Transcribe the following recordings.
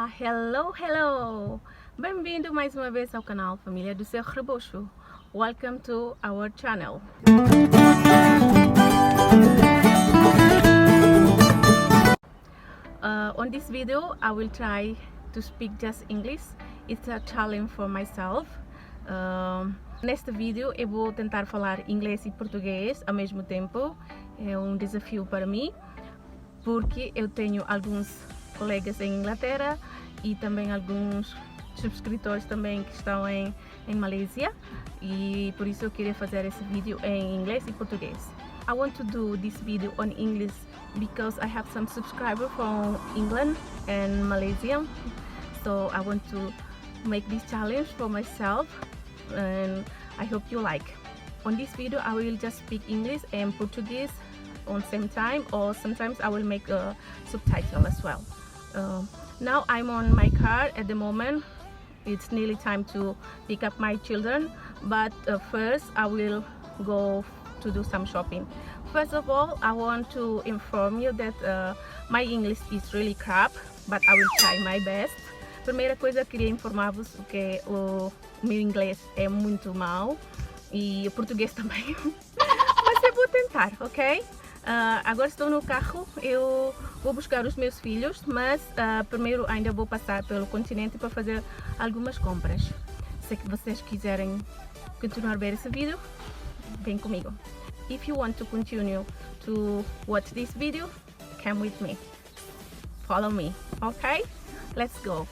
Hello! Bem-vindo mais uma vez ao canal Família do Seu Rebocho. Welcome to our channel. On this video, I will try to speak just English. It's a challenge for myself. Neste vídeo eu vou tentar falar inglês e português ao mesmo tempo. É um desafio para mim, porque eu tenho alguns colegas em Inglaterra e também alguns subscritores também que estão em Malásia, e por isso eu queria fazer esse vídeo em inglês e português. I want to do this video on English because I have some subscribers from England and Malaysia, so I want to make this challenge for myself and I hope you like. On this video I will just speak English and Portuguese on same time, or sometimes I will make a subtitle as well. Now I'm on my car at the moment. It's nearly time to pick up my children, but first I will go to do some shopping. First of all, I want to inform you that my English is really crap, but I will try my best. Primeira coisa, eu queria informar-vos que o meu inglês é muito mau e o português também, mas eu vou tentar, ok? Agora estou no carro, eu vou buscar os meus filhos, mas primeiro ainda vou passar pelo continente para fazer algumas compras. Se vocês quiserem continuar a ver esse vídeo, vem comigo. If you want to continue to watch this video, come with me. Follow me, okay? Let's go.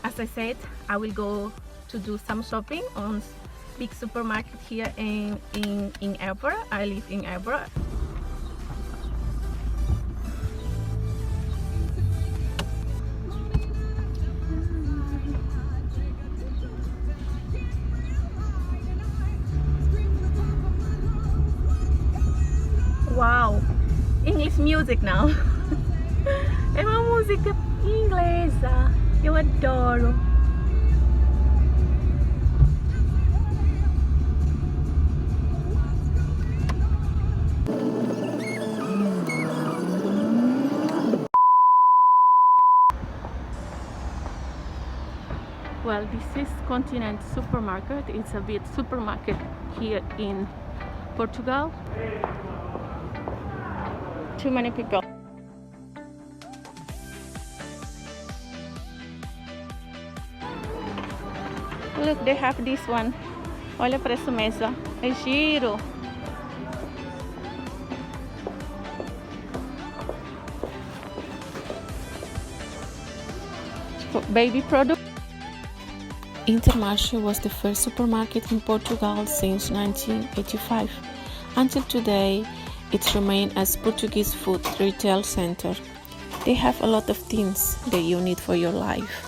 As I said, I will go to do some shopping on big supermarket here in Évora. I live in Évora. Wow, English music now. É uma música inglesa. Eu adoro. Well, this is Continent Supermarket. It's a big supermarket here in Portugal. Too many people. Look, they have this one. Olha para essa mesa. É giro. Baby product. Intermarché was the first supermarket in Portugal since 1985. Until today, it remains as Portuguese food retail center. They have a lot of things that you need for your life.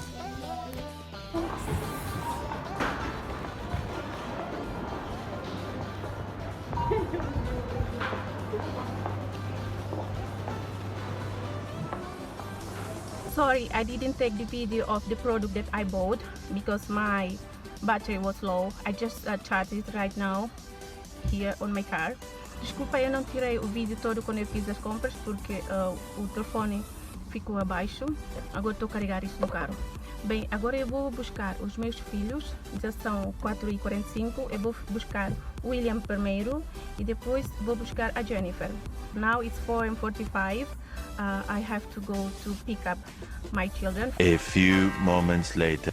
Sorry, I didn't take the video of the product that I bought because my battery was low. I just charged it right now here on my car. Desculpa, eu não tirei o vídeo todo quando eu fiz as compras porque o telefone ficou abaixo. Agora estou a carregar isso no carro. Bem, agora eu vou buscar os meus filhos. Já são 4h45. Eu vou buscar o William primeiro e depois vou buscar a Jennifer. Now it's 4h45. I have to go to pick up my children. A few moments later.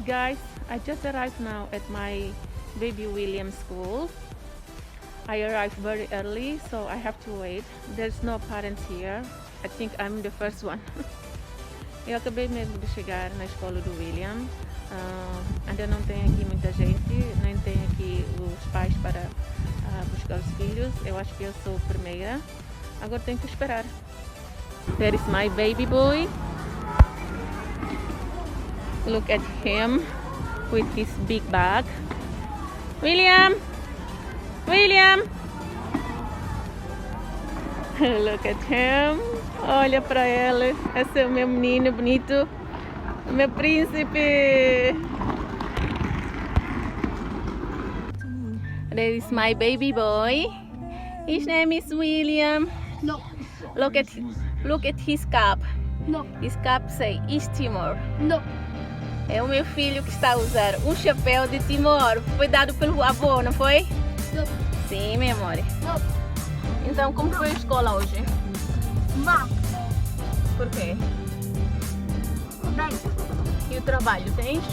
Guys, I just arrived now at my baby William school. I arrived very early, so I have to wait. There's no parents here. I think I'm the first one. Eu acabei mesmo de chegar na escola do William. Ainda não tem aqui muita gente, nem tem aqui os pais para buscar os filhos. Eu acho que eu sou a primeira. Agora tenho que esperar. There is my baby boy. Look at him with his big bag. William! William! Look at him. Olha para ele. Esse é o meu menino bonito. O meu príncipe. There is my baby boy. His name is William. No. Look at his cap. No. Escape say East Timor. No. É o meu filho que está a usar um chapéu de Timor. Foi dado pelo avô, não foi? No. Sim, meu amor. No. Então, como foi a escola hoje? Mal. Por quê? Bem. E o trabalho, tens?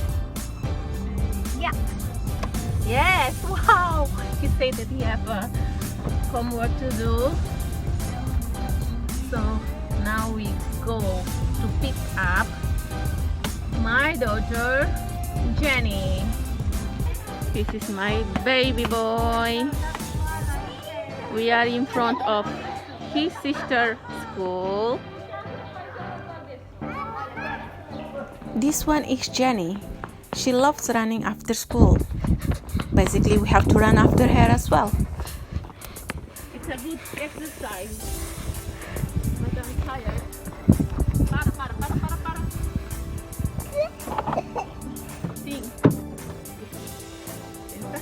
Yeah. Yes! Wow! He said that he have homework to do. So, now we go to pick up my daughter, Jenny. This is my baby boy. We are in front of his sister's school. This one is Jenny. She loves running after school. Basically, we have to run after her as well. It's a good exercise. But I'm tired. Para. Sim. Senta.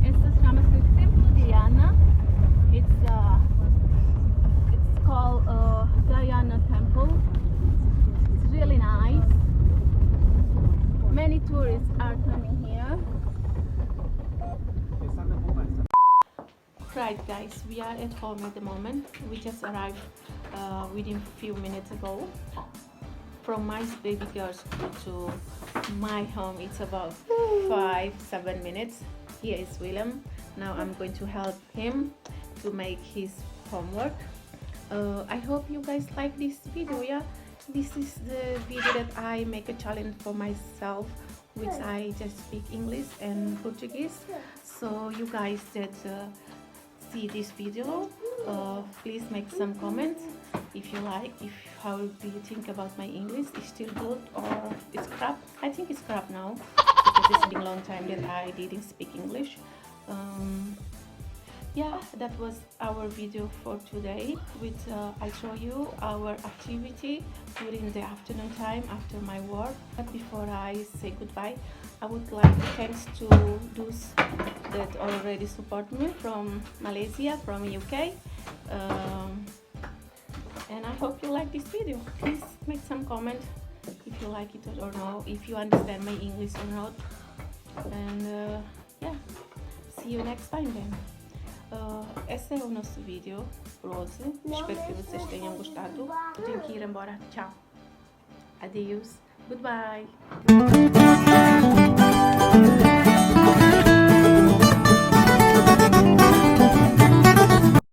Esta chama-se Templo de Diana. It's called Diana Temple. It's really nice. Many tourists are coming here. Right, guys, we are at home at the moment. We just arrived within a few minutes ago. From my baby girl's school to my home, it's about 5-7 minutes. Here is Willem. Now I'm going to help him to make his homework. I hope you guys like this video. Yeah, this is the video that I make a challenge for myself, which I just speak English and Portuguese. So you guys that see this video, please make some comments if you like. How do you think about my English? Is still good or it's crap? I think it's crap now because it's been a long time that I didn't speak English. Yeah, that was our video for today. With I show you our activity during the afternoon time after my work. But before I say goodbye, I would like to thanks to those that already support me from Malaysia, from UK. And I hope you like this video. Please make some comment if you like it or not, if you understand my English or not. And yeah, see you next time then. Esse é o nosso vídeo por hoje. Espero que vocês tenham gostado. Eu tenho que ir embora. Tchau. Adeus. Goodbye.